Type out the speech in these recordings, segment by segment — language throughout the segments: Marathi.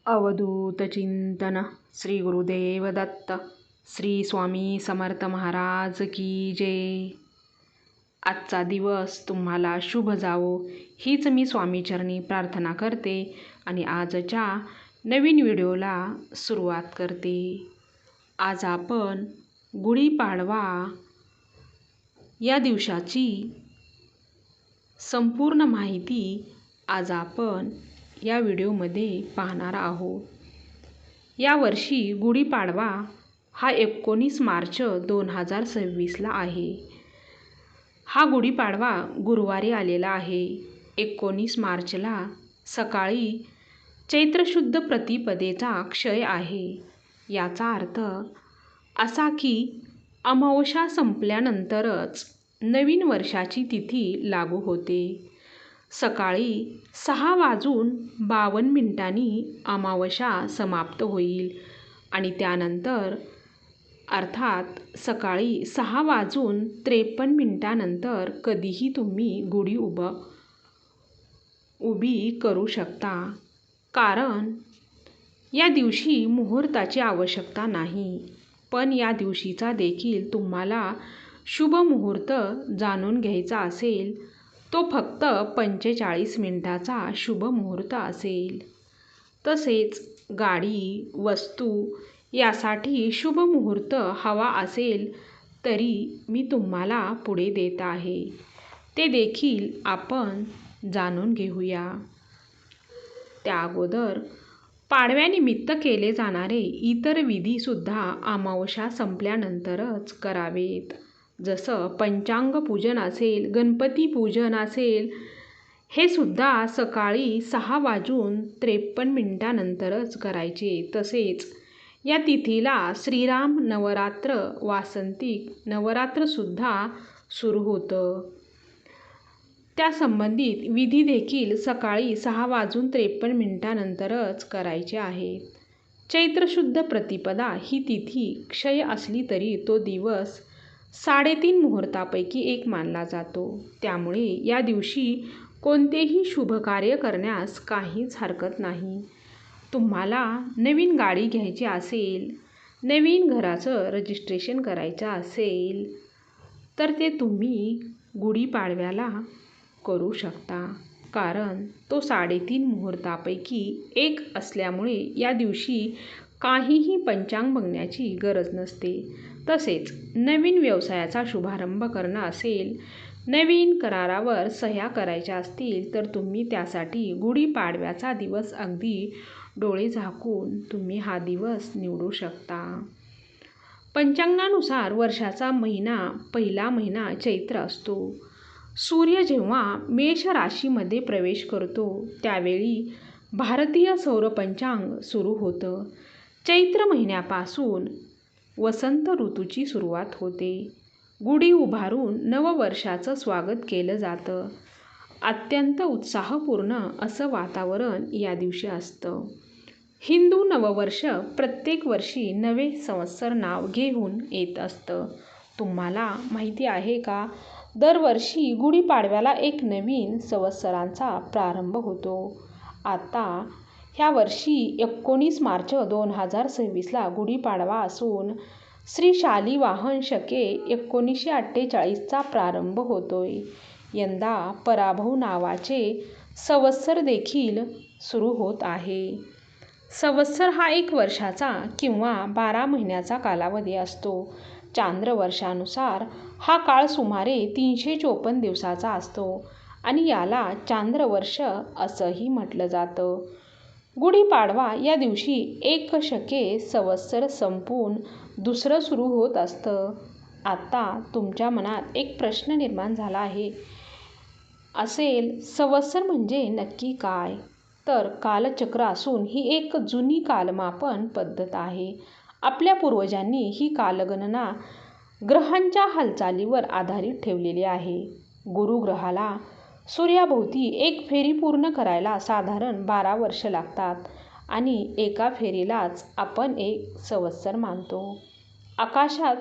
अवधूत चिंतन श्री गुरुदेव दत्त श्री स्वामी समर्थ महाराज की जय। आजचा दिवस तुम्हाला शुभ जावो हीच मी स्वामीचरणी प्रार्थना करते आणि आजच्या नवीन व्हिडिओला सुरुवात करते। आज आपण गुढीपाडवा या दिवसाची संपूर्ण माहिती आज आपण या व्हिडिओमध्ये पाहणार आहोत। यावर्षी गुढीपाडवा हा 19 मार्च 2026ला आहे। हा गुढीपाडवा गुरुवारी आलेला आहे। 19 मार्चला सकाळी चैत्र शुद्ध प्रतिपदेचा क्षय आहे। याचा अर्थ असा की अमावस्या संपल्यानंतरच नवीन वर्षाची तिथी लागू होते। सकाळी 6:52 अमावस्या समाप्त होईल आणि त्यानंतर अर्थात सकाळी 6:53 नंतर कधीही तुम्ही गुढी उभी करू शकता, कारण या दिवशी मुहूर्ताची आवश्यकता नाही। पण या दिवशीचा देखील तुम्हाला शुभ मुहूर्त जाणून घ्यायचा असेल तो फक्त 45 मिनिटाचा शुभ मुहूर्त असेल। तसेच गाडी वस्तू यासाठी शुभ मुहूर्त हवा असेल तरी मी तुम्हाला पुढे देत आहे, ते देखील आपण जाणून घेऊया। त्या अगोदर पाडव्यानिमित्त केले जाणारे इतर विधीसुद्धा अमावस्या संपल्यानंतरच करावेत। जसं पंचांग पूजन असेल, गणपती पूजन असेल, हे सुद्धा सकाळी 6:53 नंतरच करायचे। तसेच या तिथीला श्रीराम नवरात्र वासंतिक नवरात्रसुद्धा सुरू होतं। त्या संबंधित विधी देखील सकाळी 6:53 नंतरच करायचे आहेत। चैत्र शुद्ध प्रतिपदा ही तिथी क्षय असली तरी तो दिवस 3.5 मुहूर्तापैकी एक मानला जातो। त्यामुळे या दिवशी कोणतेही शुभ कार्य करण्यास काहीच हरकत नाही। तुम्हाला नवीन गाडी घ्यायची असेल, नवीन घराचं रजिस्ट्रेशन करायचं असेल तर ते तुम्ही गुढीपाडव्याला करू शकता, कारण तो 3.5 मुहूर्तापैकी एक असल्यामुळे या दिवशी काहीही पंचांग बघण्याची गरज नसते। तसेच नवीन व्यवसायाचा शुभारंभ करणं असेल, नवीन करारावर सह्या करायच्या असतील तर तुम्ही त्यासाठी गुढीपाडव्याचा दिवस अगदी डोळे झाकून तुम्ही हा दिवस निवडू शकता। पंचांगानुसार वर्षाचा पहिला महिना चैत्र असतो। सूर्य जेव्हा मेष राशीमध्ये प्रवेश करतो त्यावेळी भारतीय सौर पंचांग सुरू होतं। चैत्र महिन्यापासून वसंत ऋतूची सुरुवात होते। गुढी उभारून नववर्षाचं स्वागत केलं जातं। अत्यंत उत्साहपूर्ण असं वातावरण या दिवशी असतं। हिंदू नववर्ष प्रत्येक वर्षी नवे संवत्सर नाव घेऊन येत असतं। तुम्हाला माहिती आहे का, दरवर्षी गुढीपाडव्याला एक नवीन संवत्सराचा प्रारंभ होतो। आता ह्या वर्षी 19 मार्च 2026ला गुढीपाडवा असून श्री शालिवाहन शके 1948चा प्रारंभ होतोय। यंदा पराभव नावाचे संवत्सर देखील सुरू होत आहे। संवत्सर हा 1 वर्षाचा किंवा 12 महिन्याचा कालावधी असतो। चांद्र वर्षानुसार हा काळ सुमारे 354 दिवसाचा असतो आणि याला चांद्रवर्ष असंही म्हटलं जातं। गुढीपाडवा या दिवशी एक शके संवत्सर संपून दुसरं सुरू होत असतं। आता तुमच्या मनात एक प्रश्न निर्माण झाला असेल, संवत्सर म्हणजे नक्की काय? तर कालचक्र असून ही एक जुनी कालमापन पद्धत आहे। आपल्या पूर्वजांनी ही कालगणना ग्रहांच्या हालचालीवर आधारित ठेवलेली आहे। गुरुग्रहाला सूर्याभोवती एक फेरी पूर्ण करायला साधारण 12 वर्ष लागतात आणि एका फेरीलाच आपण एक संवत्सर मानतो। आकाशात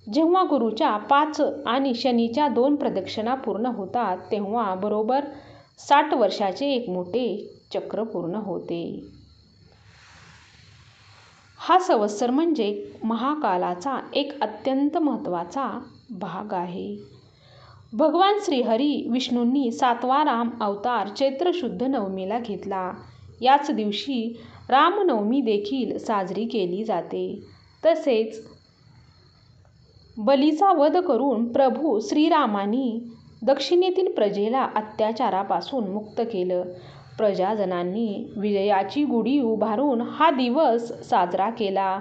जेव्हा गुरूच्या 5 आणि शनीच्या 2 प्रदक्षिणा पूर्ण होतात तेव्हा बरोबर 60 वर्षाचे एक मोठे चक्र पूर्ण होते। हा संवत्सर म्हणजे महाकालाचा एक अत्यंत महत्त्वाचा भाग आहे. भगवान श्रीहरी विष्णूंनी 7वा राम अवतार चैत्र शुद्ध नवमीला घेतला. याच दिवशी रामनवमी देखील साजरी केली जाते. तसेच बलीचा वध करून प्रभू श्रीरामांनी दक्षिणेतील प्रजेला अत्याचारापासून मुक्त केलं. प्रजाजनांनी विजयाची गुढी उभारून हा दिवस साजरा केला.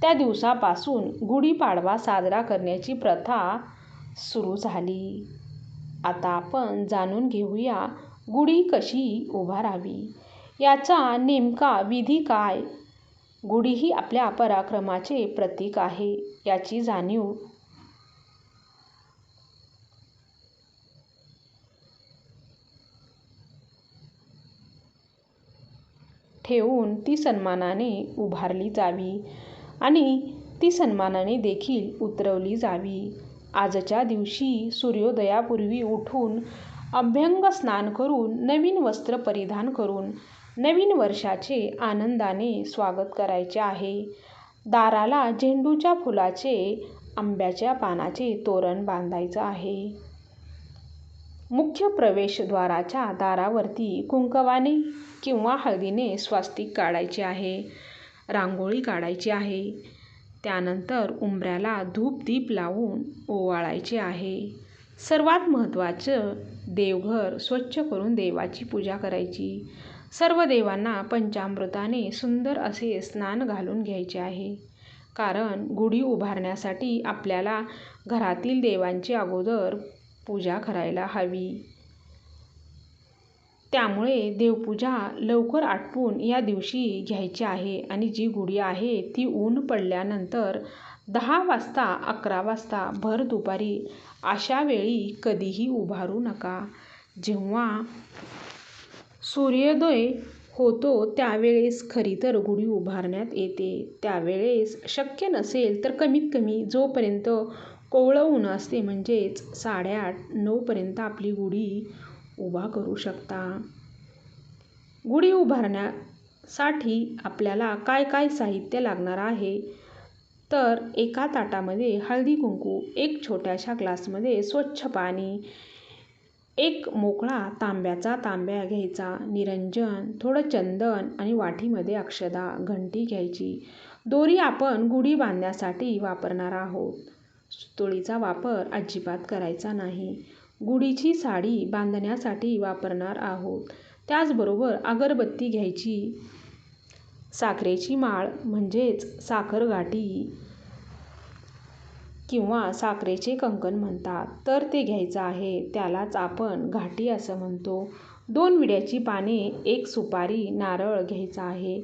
त्या दिवसापासून गुढीपाडवा साजरा करण्याची प्रथा सुरू झाली. आता आपण जाणून घेऊया गुढी कशी उभारावी, याचा नेमका विधी काय. गुढी ही आपल्या पराक्रमाचे प्रतीक आहे. याची जाणीव ठेवून ती सन्मानाने उभारली जावी आणि ती सन्मानाने देखील उतरवली जावी. आजच्या दिवशी सूर्योदयापूर्वी उठून अभ्यंग स्नान करून नवीन वस्त्र परिधान करून नवीन वर्षाचे आनंदाने स्वागत करायचे आहे. दाराला झेंडूच्या फुलाचे, आंब्याच्या पानाचे तोरण बांधायचं आहे. मुख्य प्रवेशद्वाराच्या दारावरती कुंकवाने किंवा हळदीने स्वास्तिक काढायचे आहे. रांगोळी काढायची आहे. त्यानंतर उंबऱ्याला धूप दीप लावून ओवाळायचे आहे. सर्वात महत्त्वाचं, देवघर स्वच्छ करून देवाची पूजा करायची. सर्व देवांना पंचामृताने सुंदर असे स्नान घालून घ्यायचे आहे. कारण गुढी उभारण्यासाठी आपल्याला घरातील देवांची अगोदर पूजा करायला हवी. त्यामुळे देवपूजा लवकर आटपून या दिवशी घ्यायची आहे आणि जी गुढी आहे ती ऊन पडल्यानंतर 10 वाजता, 11 वाजता, भर दुपारी अशा वेळी कधीही उभारू नका. जेव्हा सूर्योदय होतो त्यावेळेस खरी तर गुढी उभारण्यात येते. त्यावेळेस शक्य नसेल तर कमीत कमी जोपर्यंत कोवळं ऊन असते म्हणजेच 8:30-9 पर्यंत आपली गुढी उभा करू शकता. गुढी उभारण्यासाठी आपल्याला काय काय साहित्य लागणार आहे तर एका ताटामध्ये हळदी कुंकू, एक छोट्याशा ग्लासमध्ये स्वच्छ पाणी, एक मोकळा तांब्याचा तांब्या घ्यायचा, निरंजन, थोडं चंदन आणि वाटीमध्ये अक्षदा, घंटी घ्यायची. दोरी आपण गुढी बांधण्यासाठी वापरणार आहोत. सुतळीचा वापर अजिबात करायचा नाही. गुढीची साडी बांधण्यासाठी वापरणार आहोत. त्याचबरोबर अगरबत्ती घ्यायची. साखरेची माळ म्हणजेच साखरगाठी किंवा साखरेचे कंकण म्हणतात तर ते घ्यायचं आहे. त्यालाच आपण घाटी असं म्हणतो. 2 विड्याची पाने, 1 सुपारी, नारळ घ्यायचा आहे.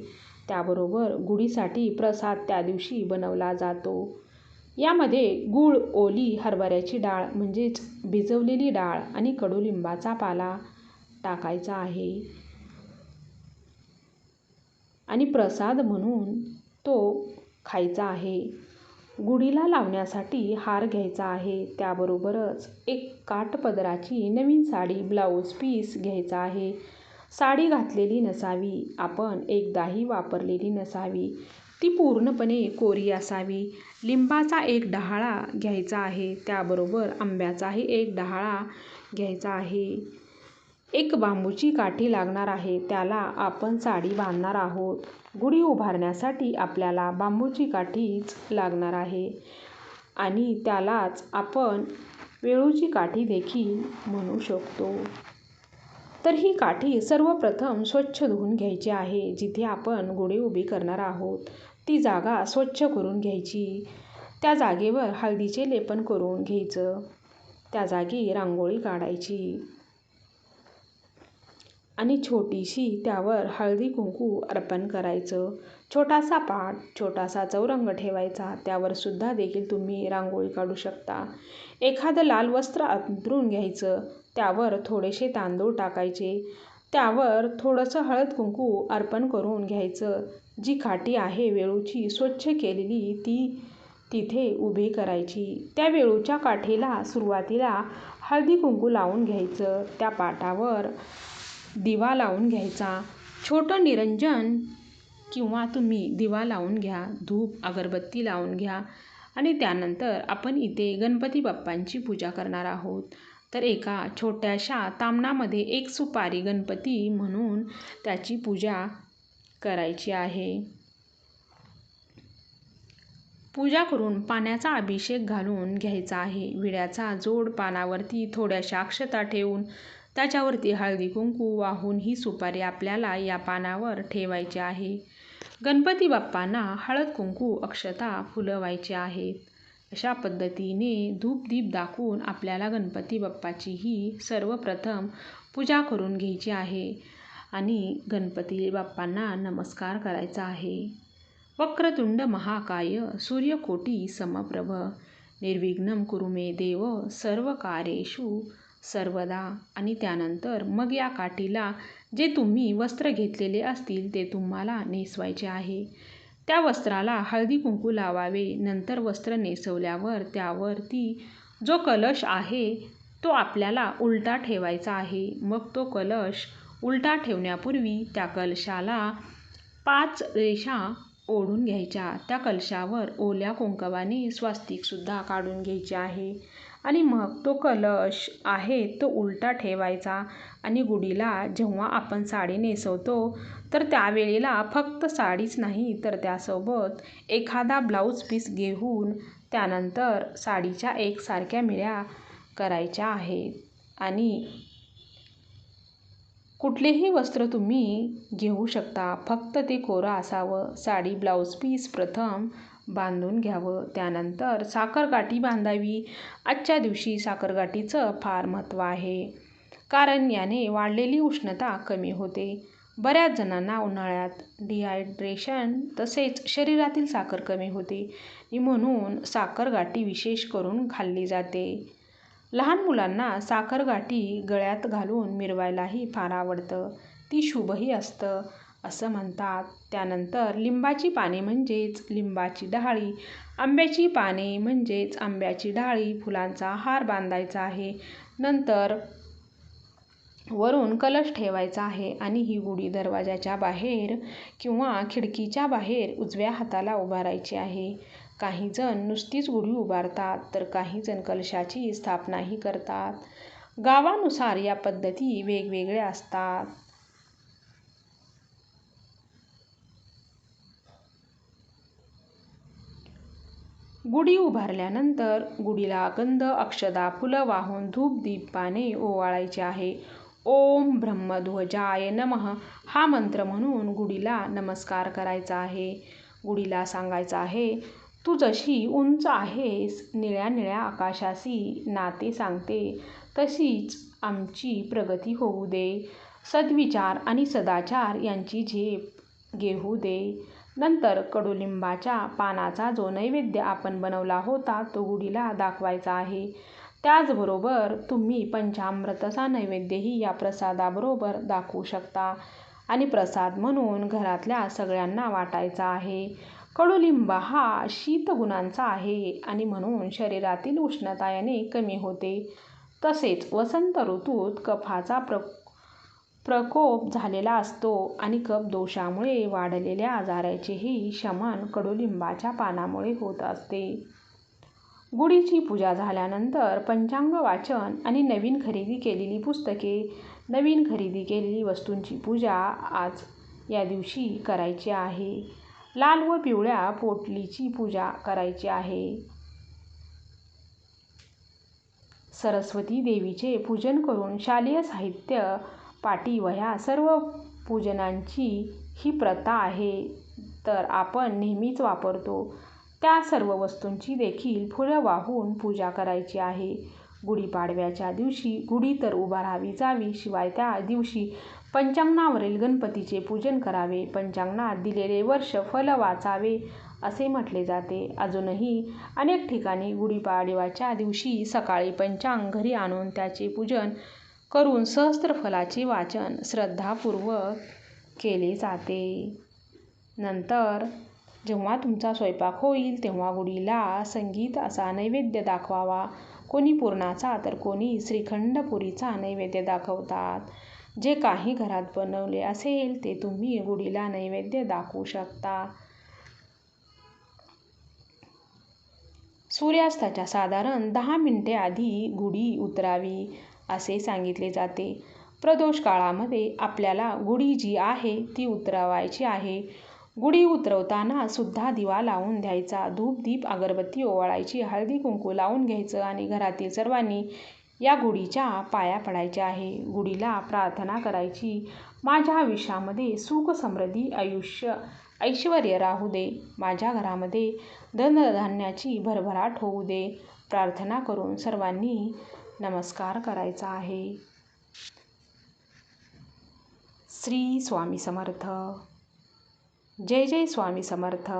त्याबरोबर गुढीसाठी प्रसाद त्या दिवशी बनवला जातो. यामध्ये गूळ, ओली हरभऱ्याची डाळ म्हणजेच भिजवलेली डाळ आणि कडुलिंबाचा पाला टाकायचा आहे आणि प्रसाद म्हणून तो खायचा आहे. गुढीला लावण्यासाठी हार घ्यायचा आहे. त्याबरोबरच एक काठपदराची नवीन साडी, ब्लाऊज पीस घ्यायचा आहे. साडी घातलेली नसावी, आपण एकदाही वापरलेली नसावी, ती पूर्णपणे कोरी असावी. लिंबाचा एक डहाळा घ्यायचा आहे. त्याबरोबर आंब्याचाही एक डहाळा घ्यायचा आहे. एक बांबूची काठी लागणार आहे. त्याला आपण साडी बांधणार आहोत. गुढी उभारण्यासाठी आपल्याला बांबूची काठीच लागणार आहे आणि त्यालाच आपण वेळूची काठी देखील म्हणू शकतो. तर ही काठी सर्वप्रथम स्वच्छ धुवून घ्यायची आहे. जिथे आपण गुढी उभी करणार आहोत ती जागा स्वच्छ करून घ्यायची. त्या जागेवर हळदीचे लेपन करून घ्यायचं. त्या जागी रांगोळी काढायची आणि छोटीशी त्यावर हळदी कुंकू अर्पण करायचं. छोटासा पाट, छोटासा चौरंग ठेवायचा. त्यावर सुद्धा देखील तुम्ही रांगोळी काढू शकता. एखादं लाल वस्त्र अंथरून घ्यायचं. त्यावर थोडेसे तांदूळ टाकायचे. त्यावर थोडंसं हळद कुंकू अर्पण करून घ्यायचं. जी काठी आहे वेळूची स्वच्छ केलेली ती तिथे उभी करायची. त्या वेळूच्या काठीला सुरुवातीला हळदी कुंकू लावून घ्यायचं. त्या पाटावर दिवा लावून घ्यायचा. छोटं निरंजन किंवा तुम्ही दिवा लावून घ्या, धूप अगरबत्ती लावून घ्या आणि त्यानंतर आपण इथे गणपती बाप्पांची पूजा करणार आहोत. तर एका छोट्याशा तामणामध्ये एक सुपारी गणपती म्हणून त्याची पूजा करायची आहे. पूजा करून पाण्याचा अभिषेक घालून घ्यायचा आहे. विड्याचा जोड पानावरती थोड्याशा अक्षता ठेवून त्याच्यावरती हळदी कुंकू वाहून ही सुपारी आपल्याला या पानावर ठेवायची आहे. गणपती बाप्पांना हळद कुंकू अक्षता फुलवायचे आहेत. अशा पद्धतीने धूपदीप दाखवून आपल्याला गणपती बाप्पाचीही सर्वप्रथम पूजा करून घ्यायची आहे आणि गणपती बाप्पांना नमस्कार करायचा आहे. वक्रतुंड महाकाय सूर्यकोटी समप्रभ निर्विघ्नं कुरु मे देव सर्व कार्येषु सर्वदा. आणि त्यानंतर मग या काठीला जे तुम्ही वस्त्र घेतलेले असतील ते तुम्हाला नेसवायचे आहे. त्या वस्त्राला हळदी कुंकू लावावे. नंतर वस्त्र नेसवल्यावर त्यावरती जो कलश आहे तो आपल्याला उलटा ठेवायचा आहे. मग तो कलश उलटा ठेवण्यापूर्वी त्या कलशाला 5 रेषा ओढून घ्यायच्या. त्या कलशावर ओल्या कुंकवाने स्वास्तिकसुद्धा काढून घ्यायचे आहे आणि मग तो कलश आहे तो उलटा ठेवायचा. आणि गुढीला जेव्हा आपण साडी नेसवतो तर त्यावेळेला फक्त साडीच नाही तर त्यासोबत एखादा ब्लाऊज पीस घेऊन त्यानंतर साडीच्या एकसारख्या मिऱ्या करायच्या आहेत. आणि कुठलेही वस्त्र तुम्ही घेऊ शकता, फक्त ते कोरं असावं. साडी ब्लाऊज पीस प्रथम बांधून घ्यावं. त्यानंतर साखरगाठी बांधावी. आजच्या दिवशी साखरगाठीचं फार महत्त्व आहे, कारण याने वाढलेली उष्णता कमी होते. बऱ्याच जणांना उन्हाळ्यात डिहायड्रेशन तसेच शरीरातील साखर कमी होते आणि म्हणून साखरगाठी विशेष करून खाल्ली जाते. लहान मुलांना साखरगाठी गळ्यात घालून मिरवायलाही फार आवडतं. ती शुभही असतं असं म्हणतात. त्यानंतर लिंबाची पाने म्हणजेच लिंबाची डहाळी, आंब्याची पाने म्हणजेच आंब्याची डहाळी, फुलांचा हार बांधायचा आहे. नंतर वरून कलश ठेवायचा आहे आणि ही गुढी दरवाजाच्या बाहेर किंवा खिडकीच्या बाहेर उजव्या हाताला उभारायची आहे. काही जण नुसतीच गुढी उभारतात तर काही जण कलशाची स्थापनाही करतात. गावानुसार या पद्धती वेगवेगळ्या असतात. गुढी उभारल्यानंतर गुढीला गंध अक्षता फुलं वाहून धूप दीप पाने ओवाळायचे आहे. ओम ब्रह्मध्वजाय नमः हा मंत्र म्हणून गुढीला नमस्कार करायचा आहे. गुढीला सांगायचं आहे, तू जशी उंच आहेस, निळ्या निळ्या आकाशाशी नाते सांगते, तशीच आमची प्रगती होऊ दे. सद्विचार आणि सदाचार यांची झेप घेऊ दे. नंतर कडुलिंबाच्या पानाचा जो नैवेद्य आपण बनवला होता तो गुढीला दाखवायचा आहे. त्याचबरोबर तुम्ही पंचामृताचा नैवेद्यही या प्रसादाबरोबर दाखवू शकता आणि प्रसाद म्हणून घरातल्या सगळ्यांना वाटायचा आहे. कडुलिंब हा शीतगुणांचा आहे आणि म्हणून शरीरातील उष्णता याने कमी होते. तसेच वसंत ऋतूत कफाचा प्रकोप झालेला असतो आणि कफ दोषामुळे वाढलेल्या आजाराचेही शमन कडुलिंबाच्या पानामुळे होत असते. गुढीची पूजा झाल्यानंतर पंचांग वाचन आणि नवीन खरेदी केलेली पुस्तके, नवीन खरेदी केलेली वस्तूंची पूजा आज या दिवशी करायची आहे. लाल व पिवळ्या पोटलीची पूजा करायची आहे. सरस्वती देवीचे पूजन करून शालेय साहित्य, पाटी वह्या सर्व पूजनांची ही प्रथा आहे तर आपण नेहमीच वापरतो त्या सर्व वस्तूंची देखील फुलं वाहून पूजा करायची आहे. गुढीपाडव्याच्या दिवशी गुढी तर उभारावी जावी, शिवाय त्या दिवशी पंचांगणावरील गणपतीचे पूजन करावे. पंचांगणात दिलेले वर्ष फल वाचावे असे म्हटले जाते. अजूनही अनेक ठिकाणी गुढीपाडव्याच्या दिवशी सकाळी पंचांग घरी आणून त्याचे पूजन करून सहस्त्रफलाचे वाचन श्रद्धापूर्वक केले जाते. नंतर जेव्हा तुमचा स्वयंपाक होईल तेव्हा गुढीला संगीत असा नैवेद्य दाखवावा. कोणी पुरणाचा तर कोणी श्रीखंड पुरीचा नैवेद्य दाखवतात. जे काही घरात बनवले असेल ते तुम्ही गुढीला नैवेद्य दाखवू शकता. सूर्यास्ताच्या साधारण 10 मिनिटे आधी गुढी उतरावी असे सांगितले जाते. प्रदोष काळामध्ये आपल्याला गुढी जी आहे ती उतरवायची आहे. गुढी उतरवताना सुद्धा दिवा लावून द्यायचा, धूप दीप अगरबत्ती ओवाळायची, हळदी कुंकू लावून घ्यायचं आणि घरातील सर्वांनी या गुढीच्या पाया पडायचे आहे. गुढीला प्रार्थना करायची, माझ्या आयुष्यामध्ये सुख समृद्धी ऐश्वर्य राहू दे, माझ्या घरामध्ये धनधान्याची भरभराट होऊ दे. प्रार्थना करून सर्वांनी नमस्कार करायचा आहे. श्री स्वामी समर्थ. जय जय स्वामी समर्थ.